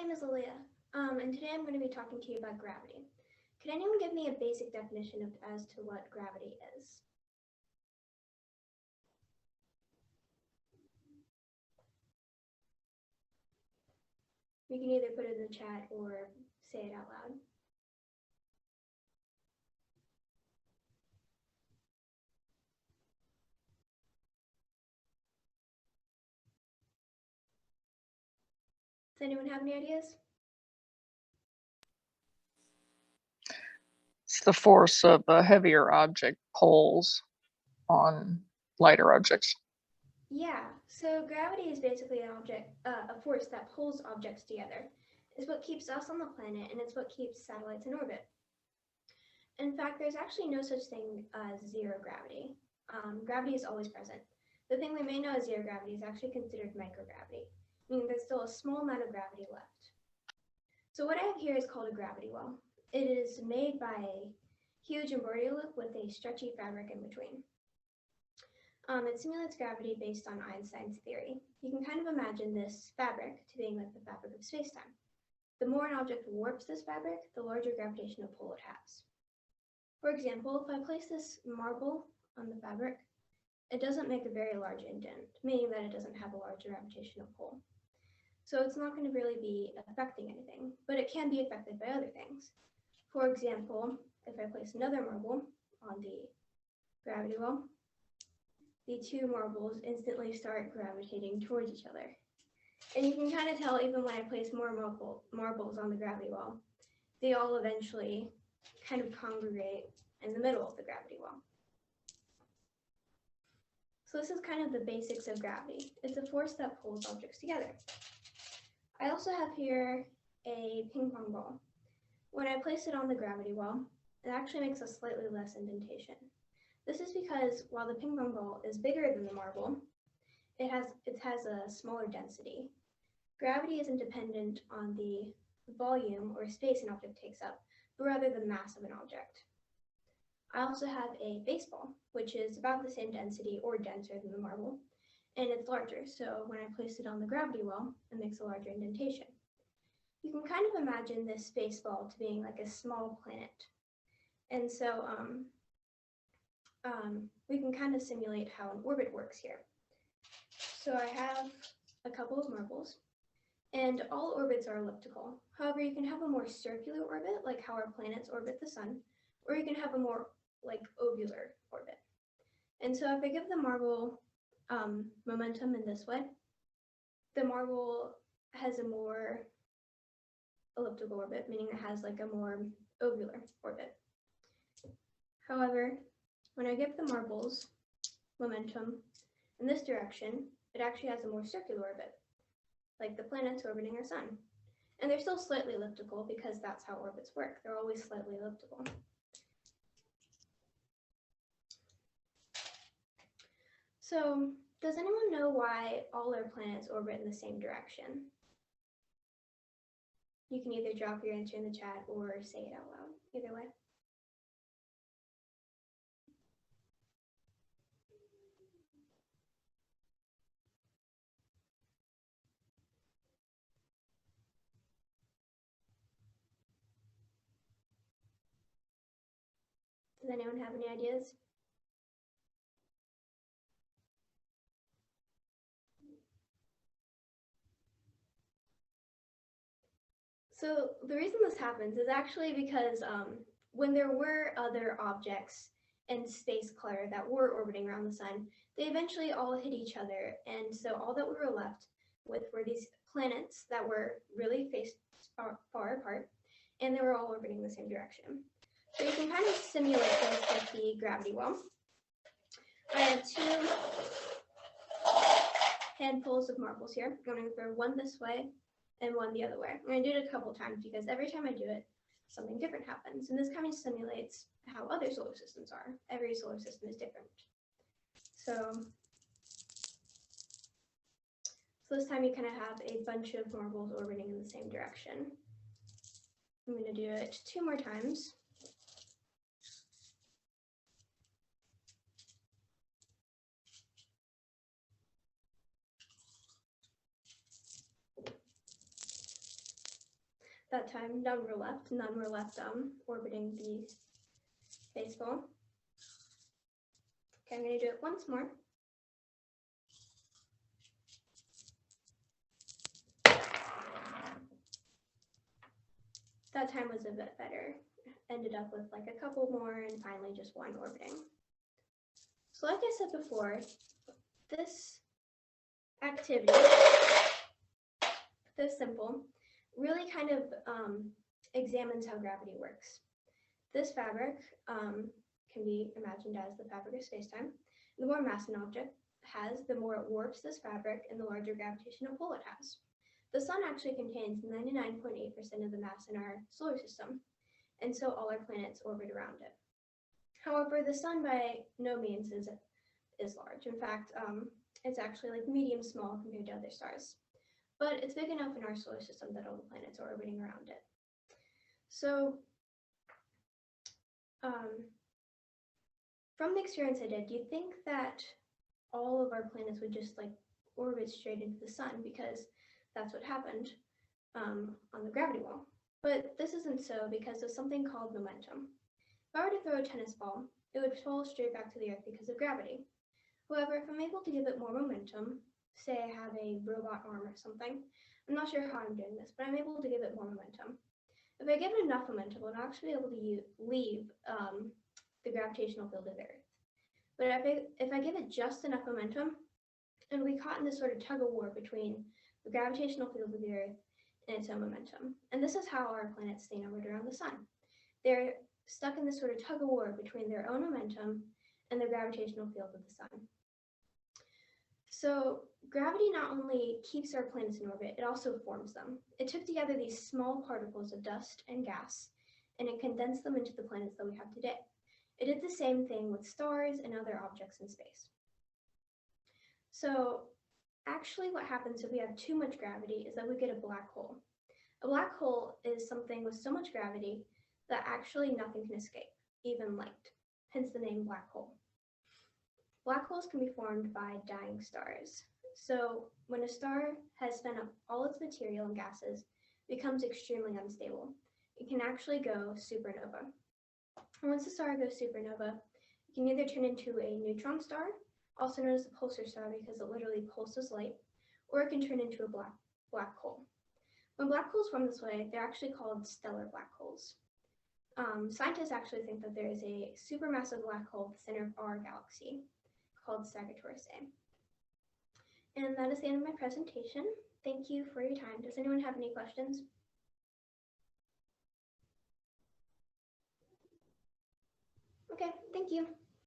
name is Lilia, and today I'm going to be talking to you about gravity. Could anyone give me a basic definition as to what gravity is? You can either put it in the chat or say it out loud. Does anyone have any ideas? It's the force of a heavier object pulls on lighter objects. Yeah, so gravity is basically a force that pulls objects together. It's what keeps us on the planet, and it's what keeps satellites in orbit. In fact, there's actually no such thing as zero gravity. Gravity is always present. The thing we may know as zero gravity is actually considered microgravity, meaning there's still a small amount of gravity left. So what I have here is called a gravity well. It is made by a huge embroidery loop with a stretchy fabric in between. It simulates gravity based on Einstein's theory. You can kind of imagine this fabric to being like the fabric of space-time. The more an object warps this fabric, the larger gravitational pull it has. For example, if I place this marble on the fabric, it doesn't make a very large indent, meaning that it doesn't have a large gravitational pull. So it's not going to really be affecting anything, but it can be affected by other things. For example, if I place another marble on the gravity well, the two marbles instantly start gravitating towards each other. And you can kind of tell even when I place more marbles on the gravity well, they all eventually kind of congregate in the middle of the gravity well. So this is kind of the basics of gravity. It's a force that pulls objects together. I also have here a ping pong ball. When I place it on the gravity well, it actually makes a slightly less indentation. This is because while the ping pong ball is bigger than the marble, it has a smaller density. Gravity isn't dependent on the volume or space an object takes up, but rather the mass of an object. I also have a baseball, which is about the same density or denser than the marble, and it's larger, so when I place it on the gravity well, it makes a larger indentation. You can kind of imagine this baseball to being like a small planet. And so we can kind of simulate how an orbit works here. So I have a couple of marbles, and all orbits are elliptical. However, you can have a more circular orbit, like how our planets orbit the sun, or you can have a more like ovular orbit. And so if I give the marble momentum in this way, the marble has a more elliptical orbit, meaning it has like a more ovular orbit. However, when I give the marbles momentum in this direction, it actually has a more circular orbit, like the planets orbiting our sun. And they're still slightly elliptical because that's how orbits work. They're always slightly elliptical. So, does anyone know why all our planets orbit in the same direction? You can either drop your answer in the chat or say it out loud, either way. Does anyone have any ideas? So the reason this happens is actually because when there were other objects in space clutter that were orbiting around the sun, they eventually all hit each other. And so all that we were left with were these planets that were really far apart, and they were all orbiting the same direction. So you can kind of simulate this with the gravity well. I have two handfuls of marbles here. I'm going to throw one this way and one the other way. I'm going to do it a couple times because every time I do it, something different happens. And this kind of simulates how other solar systems are. Every solar system is different. So this time you kind of have a bunch of marbles orbiting in the same direction. I'm going to do it 2 more times. That time, none were left. None were left orbiting the baseball. Okay, I'm going to do it once more. That time was a bit better. Ended up with like a couple more and finally just one orbiting. So like I said before, this activity, this symbol, really kind of examines how gravity works. This fabric can be imagined as the fabric of spacetime. The more mass an object has, the more it warps this fabric and the larger gravitational pull it has. The sun actually contains 99.8% of the mass in our solar system, and so all our planets orbit around it. However, the sun by no means is large. In fact, it's actually like medium small compared to other stars. But it's big enough in our solar system that all the planets are orbiting around it. So, from the experience I did, do you think that all of our planets would just like orbit straight into the sun because that's what happened on the gravity wall? But this isn't so because of something called momentum. If I were to throw a tennis ball, it would fall straight back to the earth because of gravity. However, if I'm able to give it more momentum, say I have a robot arm or something, I'm not sure how I'm doing this, but I'm able to give it more momentum. If I give it enough momentum, it'll actually be able to leave the gravitational field of the earth. But if I give it just enough momentum, it'll be caught in this sort of tug of war between the gravitational field of the earth and its own momentum. And this is how our planets stay in orbit around the sun. They're stuck in this sort of tug of war between their own momentum and the gravitational field of the sun. So gravity not only keeps our planets in orbit, it also forms them. It took together these small particles of dust and gas, and it condensed them into the planets that we have today. It did the same thing with stars and other objects in space. So actually what happens if we have too much gravity is that we get a black hole. A black hole is something with so much gravity that actually nothing can escape, even light, hence the name black hole. Black holes can be formed by dying stars. So when a star has spent up all its material and gases, it becomes extremely unstable. It can actually go supernova. And once the star goes supernova, it can either turn into a neutron star, also known as the pulsar star because it literally pulses light, or it can turn into a black hole. When black holes form this way, they're actually called stellar black holes. Scientists actually think that there is a supermassive black hole at the center of our galaxy called Sagittarius A. And that is the end of my presentation. Thank you for your time. Does anyone have any questions? Okay, thank you.